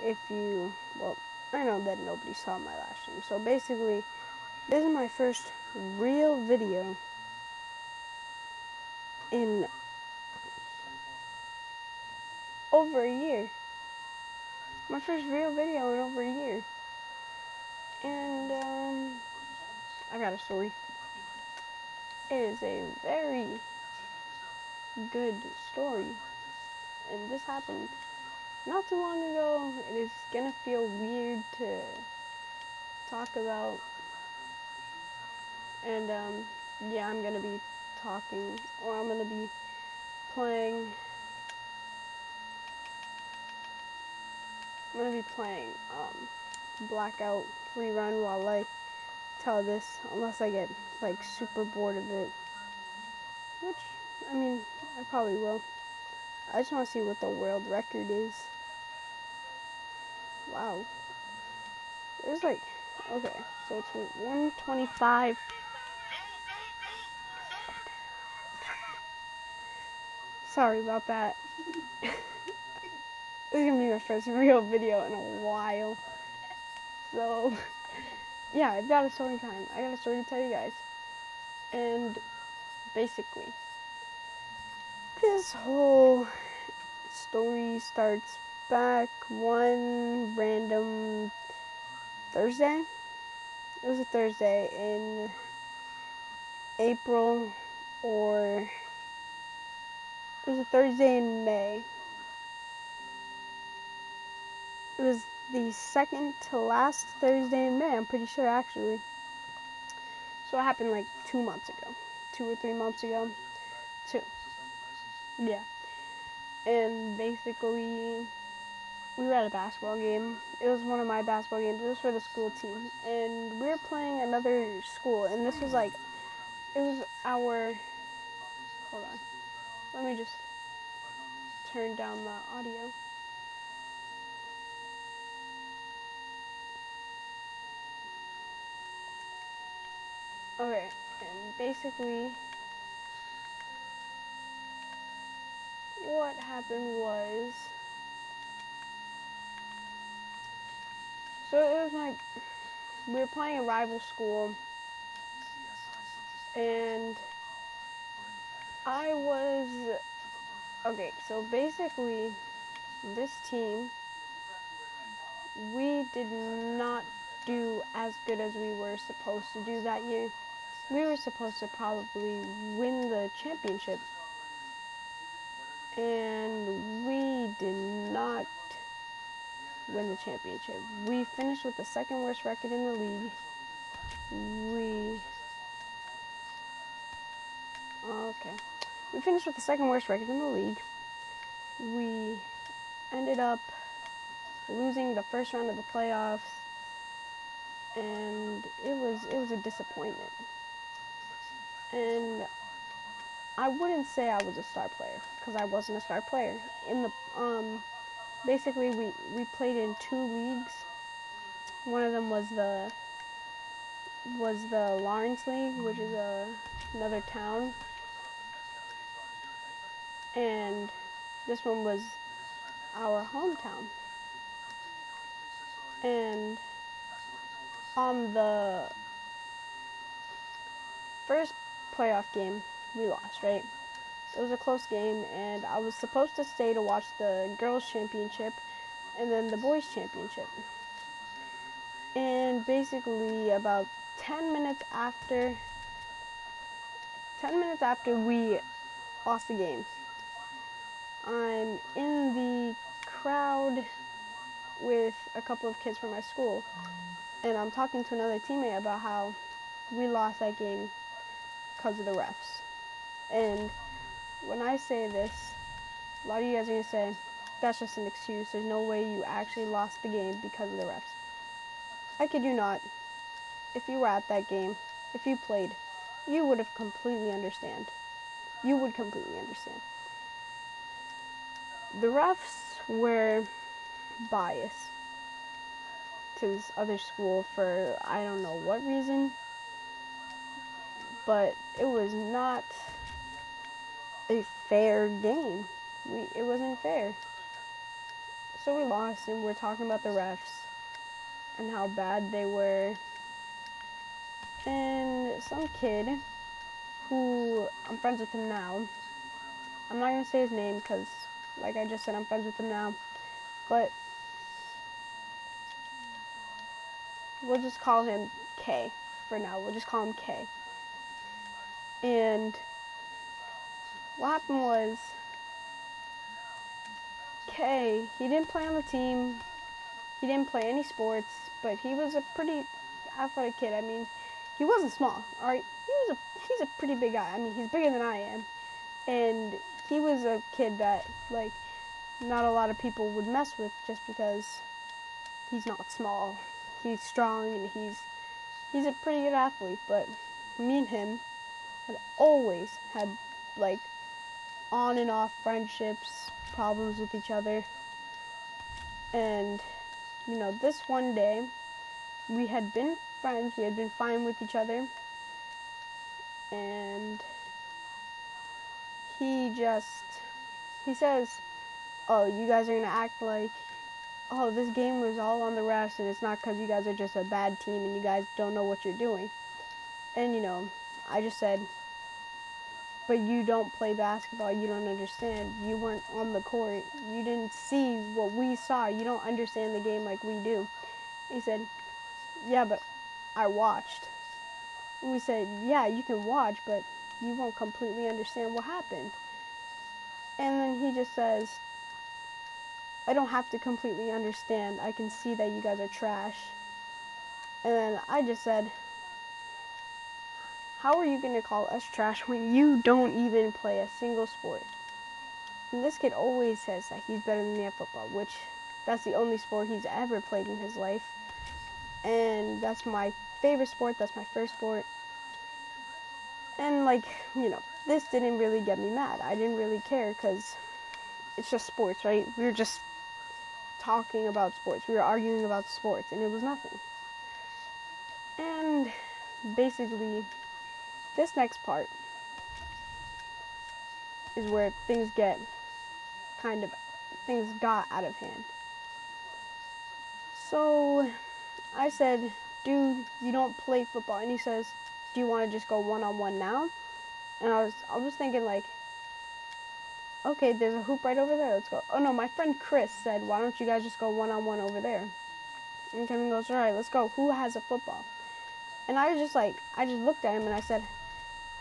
if you, well, I know that nobody saw my last stream. So basically, this is my first real video in over a year. My first real video in over a year. And, I got a story. It is a very good story. And this happened not too long ago. It is gonna feel weird to talk about. And, yeah, I'm gonna be talking, or I'm gonna be playing. I'm gonna be playing, Blackout Rerun while I tell this, unless I get, like, super bored of it. Which, I mean, I probably will. I just want to see what the world record is. Wow. It's like, okay, so it's 125. Sorry about that. This is gonna be my first real video in a while. So, yeah, I've got a story time. I got a story to tell you guys. And basically, this whole story starts back one random Thursday. It was a Thursday in April, or it was a Thursday in May. It was the second to last Thursday in May, I'm pretty sure, actually. So it happened like 2 months ago. 2 or 3 months ago. 2. Yeah. And basically, we were at a basketball game. It was one of my basketball games. It was for the school team. And we were playing another school. And this was like, it was our, hold on. Let me just turn down the audio. Okay, and basically, what happened was, so it was we were playing a rival school, and okay, so basically, this team, we did not do as good as we were supposed to do that year. We were supposed to probably win the championship, and we did not win the championship. We finished with the second worst record in the league. We finished with the second worst record in the league. We ended up losing the first round of the playoffs, and it was a disappointment. And I wouldn't say I was a star player, because I wasn't a star player. In the basically we played in 2 leagues. One of them was the Lawrence League, which is another town, and this one was our hometown. And on the first playoff game, we lost, right? It was a close game, and I was supposed to stay to watch the girls' championship and then the boys' championship. And basically, about 10 minutes after we lost the game, I'm in the crowd with a couple of kids from my school, and I'm talking to another teammate about how we lost that game because of the refs. And when I say this, a lot of you guys are going to say, that's just an excuse. There's no way you actually lost the game because of the refs. I kid you not. If you were at that game, if you played, you would have completely understand. You would completely understand. The refs were biased to this other school for I don't know what reason, but it was not a fair game. It wasn't fair. So we lost, and we're talking about the refs and how bad they were. And some kid who I'm friends with him now. I'm not going to say his name because, like I just said, I'm friends with him now. But we'll just call him K for now. We'll just call him K. And what happened was, K, he didn't play on the team. He didn't play any sports, but he was a pretty athletic kid. I mean, he wasn't small, all right? He's a pretty big guy. I mean, he's bigger than I am. And he was a kid that, like, not a lot of people would mess with just because he's not small. He's strong, and he's a pretty good athlete. But me and him had always had, like, on and off friendships, problems with each other. And, you know, this one day, we had been friends, we had been fine with each other, and he says, oh, you guys are going to act like, oh, this game was all on the refs, and it's not because you guys are just a bad team and you guys don't know what you're doing. And, you know, I just said, but you don't play basketball, you don't understand, you weren't on the court, you didn't see what we saw, you don't understand the game like we do. He said, yeah, but I watched. And we said, yeah, you can watch, but you won't completely understand what happened. And then he just says, I don't have to completely understand, I can see that you guys are trash. And then I just said, how are you going to call us trash when you don't even play a single sport? And this kid always says that he's better than me at football, which that's the only sport he's ever played in his life. And that's my favorite sport, that's my first sport. And, like, you know, this didn't really get me mad. I didn't really care because it's just sports, right? We were just talking about sports. We were arguing about sports, and it was nothing. And basically, this next part is where things got out of hand. So I said, dude, you don't play football. And he says, do you want to just go one-on-one now? And I was thinking, like, okay, there's a hoop right over there, let's go. Oh no, my friend Chris said, why don't you guys just go one-on-one over there? And Kevin goes, all right, let's go. Who has a football? And I just looked at him and I said,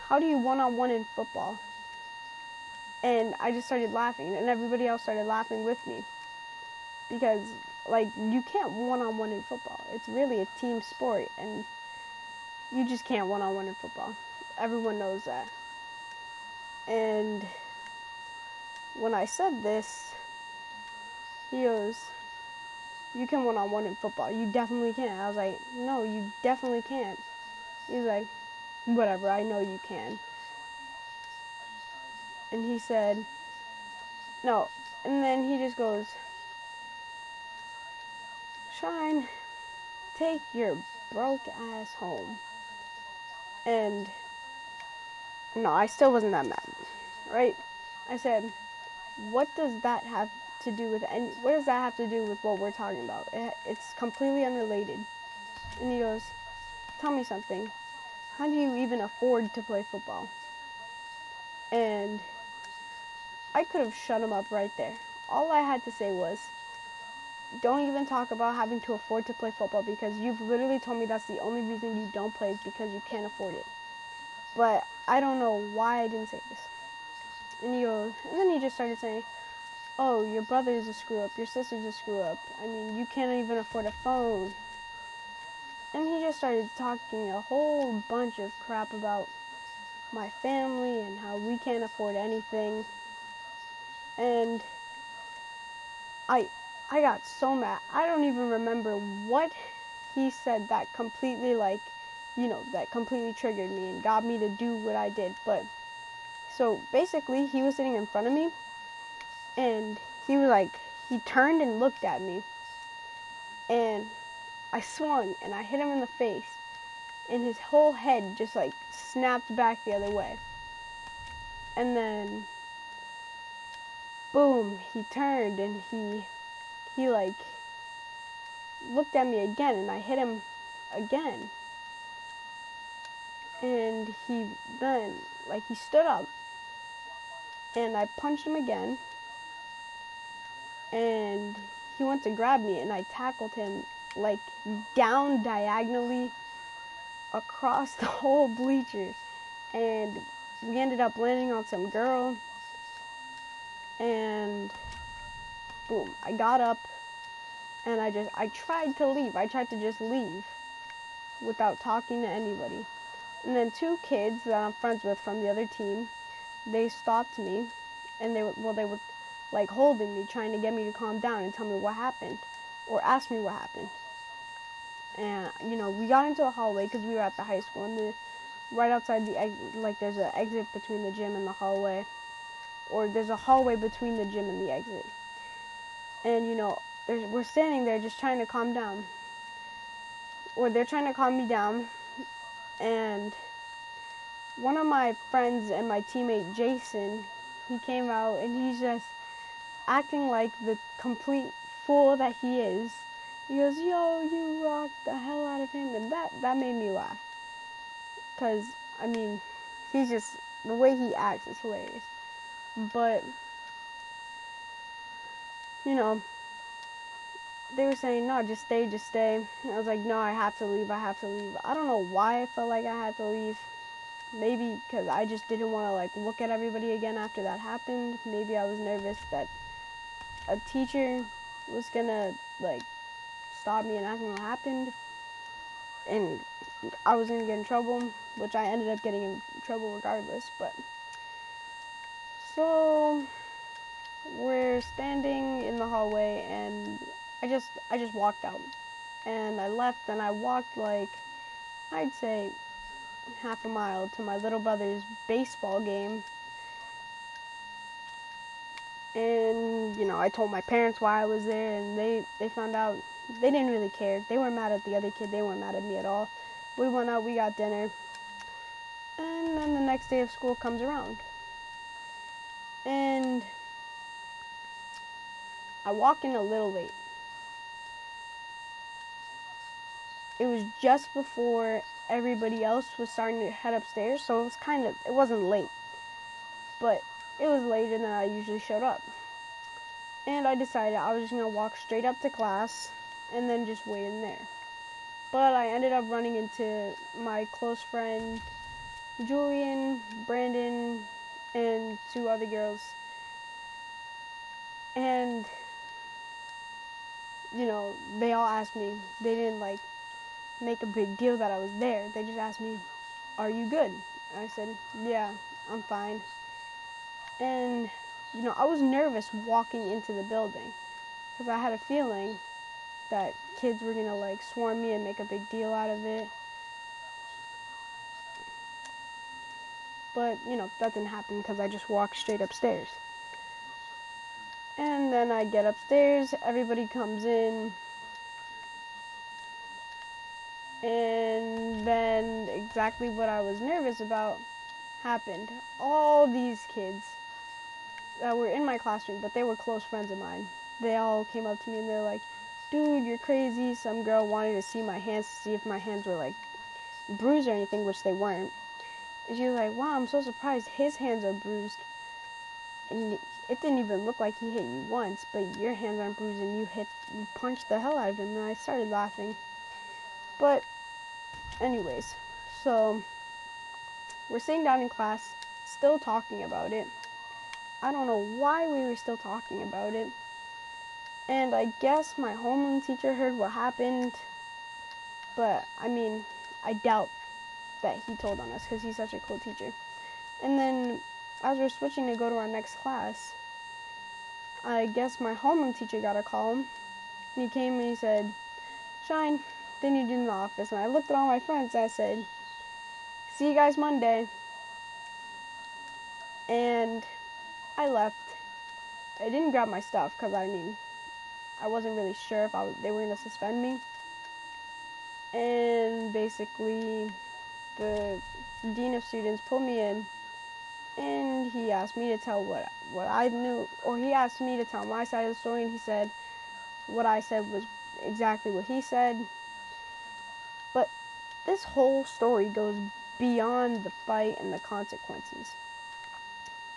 how do you one-on-one in football? And I just started laughing, and everybody else started laughing with me. Because, like, you can't one-on-one in football. It's really a team sport, and you just can't one-on-one in football. Everyone knows that. And when I said this, he goes, you can one-on-one in football. You definitely can. I was like, no, you definitely can't. He's like, whatever, I know you can. And he said, no. And then he just goes, Shine, take your broke ass home. And no, I still wasn't that mad, right? I said, what does that have to do with what we're talking about? It's completely unrelated. And he goes, tell me something. How do you even afford to play football? And I could have shut him up right there. All I had to say was, don't even talk about having to afford to play football, because you've literally told me that's the only reason you don't play is because you can't afford it. But I don't know why I didn't say this. And then he just started saying, oh, your brother's a screw up, your sister's a screw up. I mean, you can't even afford a phone. And he just started talking a whole bunch of crap about my family and how we can't afford anything. And I got so mad. I don't even remember what he said that completely, that completely triggered me and got me to do what I did. But, so basically, he was sitting in front of me, and he turned and looked at me, and I swung, and I hit him in the face, and his whole head just, snapped back the other way. And then, boom, he turned, and he he like looked at me again, and I hit him again. And he then, like, he stood up, and I punched him again, and he went to grab me, and I tackled him, like, down diagonally across the whole bleachers, and we ended up landing on some girl, and boom, I got up, and I tried to leave. I tried to just leave without talking to anybody. And then two kids that I'm friends with from the other team, they stopped me, and they were like holding me, trying to get me to calm down and tell me what happened, or ask me what happened. And we got into the hallway because we were at the high school, and right outside the exit, like there's an exit between the gym and the hallway, or there's a hallway between the gym and the exit. And we're standing there just trying to calm down, or they're trying to calm me down. And one of my friends and my teammate Jason, he came out, and he's just acting like the complete fool that he is. He goes, "Yo, you rocked the hell out of him," and that made me laugh. Because, I mean, he's just, the way he acts is hilarious. But, they were saying, "No, just stay, just stay." And I was like, "No, I have to leave, I have to leave." I don't know why I felt like I had to leave. Maybe because I just didn't want to, like, look at everybody again after that happened. Maybe I was nervous that a teacher was gonna, like, stop me and ask me what happened, and I was gonna get in trouble, which I ended up getting in trouble regardless. But so we're standing in the hallway, and I just walked out, and I left, and I walked, like, I'd say half a mile to my little brother's baseball game. And I told my parents why I was there, and they found out. They didn't really care. They weren't mad at the other kid. They weren't mad at me at all. We went out, we got dinner, and then the next day of school comes around, and I walk in a little late. It was just before everybody else was starting to head upstairs, so it wasn't late, but it was later than I usually showed up. And I decided I was just going to walk straight up to class and then just wait in there. But I ended up running into my close friend Julian, Brandon, and two other girls. And, they all asked me. They didn't, like, make a big deal that I was there. They just asked me, "Are you good?" And I said, "Yeah, I'm fine." And, I was nervous walking into the building because I had a feeling that kids were going to, like, swarm me and make a big deal out of it. But, that didn't happen because I just walked straight upstairs. And then I get upstairs, everybody comes in, and then exactly what I was nervous about happened. All these kids that were in my classroom, but they were close friends of mine, they all came up to me and they're like, "Dude, you're crazy." Some girl wanted to see my hands to see if my hands were, like, bruised or anything, which they weren't. And she was like, "Wow, I'm so surprised his hands are bruised. And it didn't even look like he hit you once, but your hands aren't bruised and you punched the hell out of him." And I started laughing. But anyways, so we're sitting down in class, still talking about it. I don't know why we were still talking about it. And I guess my homeroom teacher heard what happened. But, I mean, I doubt that he told on us because he's such a cool teacher. And then as we're switching to go to our next class, I guess my homeroom teacher got a call. And he came and he said, "Shine, they need you in the office." And I looked at all my friends and I said, "See you guys Monday." And I left. I didn't grab my stuff because, I wasn't really sure if they were going to suspend me. And basically, the dean of students pulled me in, and he asked me to tell what I knew, or he asked me to tell my side of the story, and he said, what I said was exactly what he said. But this whole story goes beyond the fight and the consequences.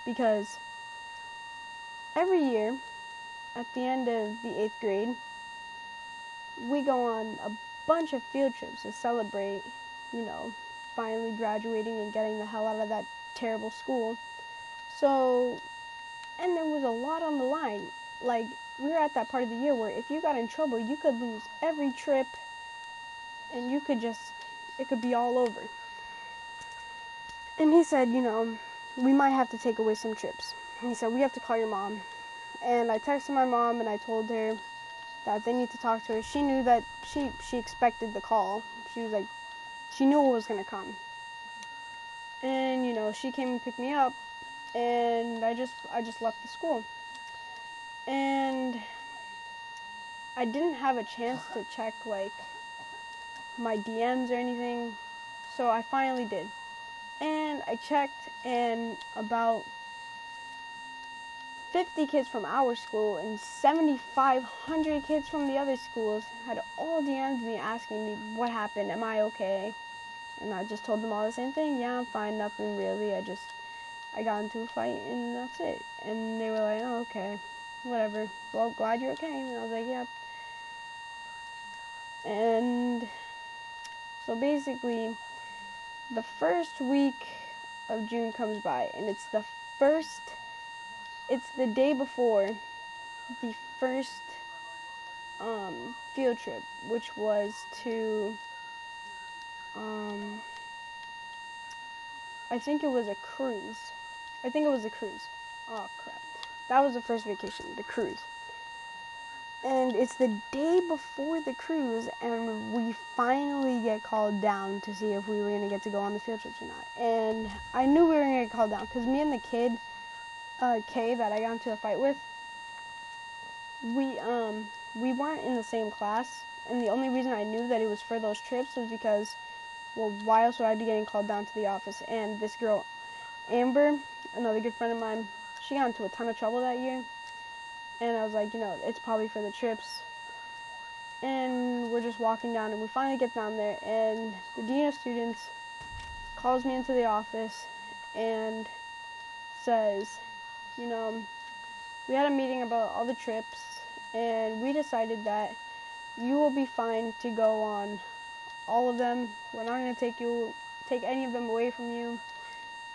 Because every year, at the end of the 8th grade, we go on a bunch of field trips to celebrate, finally graduating and getting the hell out of that terrible school. So, and there was a lot on the line. Like, we were at that part of the year where if you got in trouble, you could lose every trip and it could be all over. And he said, we might have to take away some trips. And he said, we have to call your mom. And I texted my mom and I told her that they need to talk to her. She knew that she expected the call. She was like, she knew it was going to come. And, she came and picked me up, and I just left the school. And I didn't have a chance to check, my DMs or anything, so I finally did. And I checked, and about 50 kids from our school and 7,500 kids from the other schools had all DM'd me asking me what happened, am I okay? And I just told them all the same thing, yeah, I'm fine, nothing really, I got into a fight and that's it. And they were like, oh, okay, whatever, well, glad you're okay. And I was like, yep. And so basically, the first week of June comes by, and it's the day before the first field trip, which was to, I think it was a cruise. Oh, crap. That was the first vacation, the cruise. And it's the day before the cruise, and we finally get called down to see if we were going to get to go on the field trips or not. And I knew we were going to get called down, because me and the kid, Kay, that I got into a fight with, we weren't in the same class. And the only reason I knew that it was for those trips was because, well, why else would I be getting called down to the office? And this girl, Amber, another good friend of mine, she got into a ton of trouble that year. And I was like, it's probably for the trips. And we're just walking down, and we finally get down there, and the dean of students calls me into the office and says, we had a meeting about all the trips, and we decided that you will be fine to go on all of them. We're not going to take any of them away from you.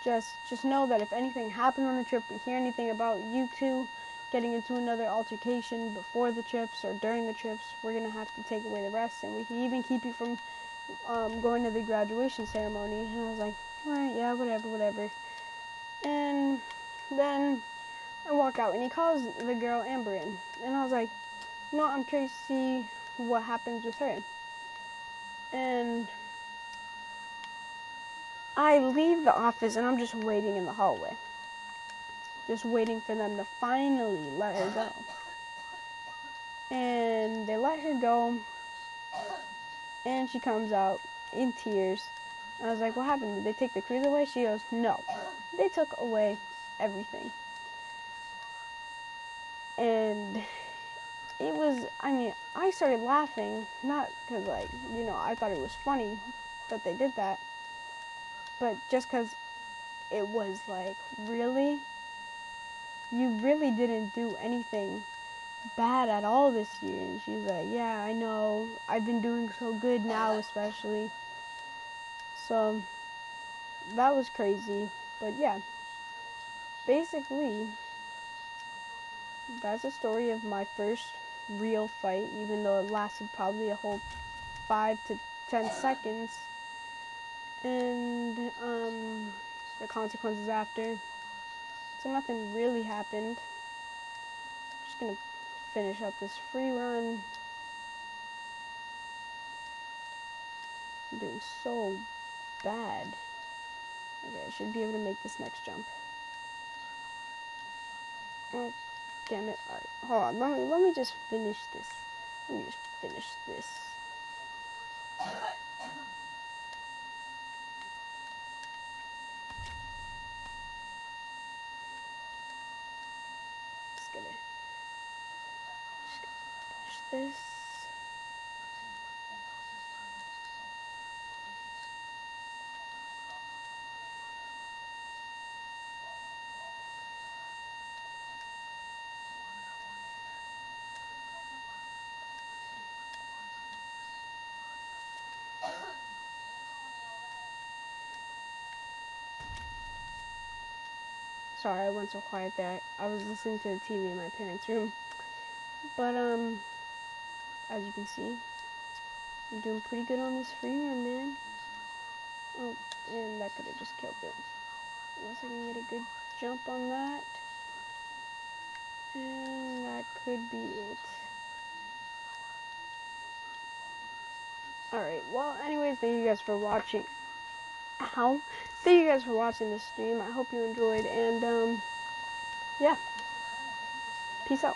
Just know that if anything happened on the trip, we hear anything about you two getting into another altercation before the trips or during the trips, we're going to have to take away the rest, and we can even keep you from going to the graduation ceremony. And I was like, all right, yeah, whatever. And then I walk out, and he calls the girl Amber in, and I was like, I'm curious to see what happens with her. And I leave the office, and I'm just waiting in the hallway. Just waiting for them to finally let her go. And they let her go, and she comes out in tears. I was like, what happened? Did they take the cruise away? She goes, no. They took away everything. And it was, I started laughing, not because, I thought it was funny that they did that, but just because it was like, really? You really didn't do anything bad at all this year. And she's like, yeah, I know, I've been doing so good now, especially. So that was crazy. But yeah, basically that's a story of my first real fight, even though it lasted probably a whole 5 to 10 seconds, and the consequences after. So nothing really happened. Just gonna finish up this free run. I'm doing so bad. Okay, I should be able to make this next jump. Oh, damn it. Alright, hold on. Let me just finish this. Just gonna finish this. Sorry, I went so quiet there. I was listening to the TV in my parents' room. But, as you can see, I'm doing pretty good on this free run, man. Oh, and that could have just killed it. Unless I can get a good jump on that. And that could be it. Alright, well, anyways, thank you guys for watching. Ow. Thank you guys for watching this stream. I hope you enjoyed, and, yeah. Peace out.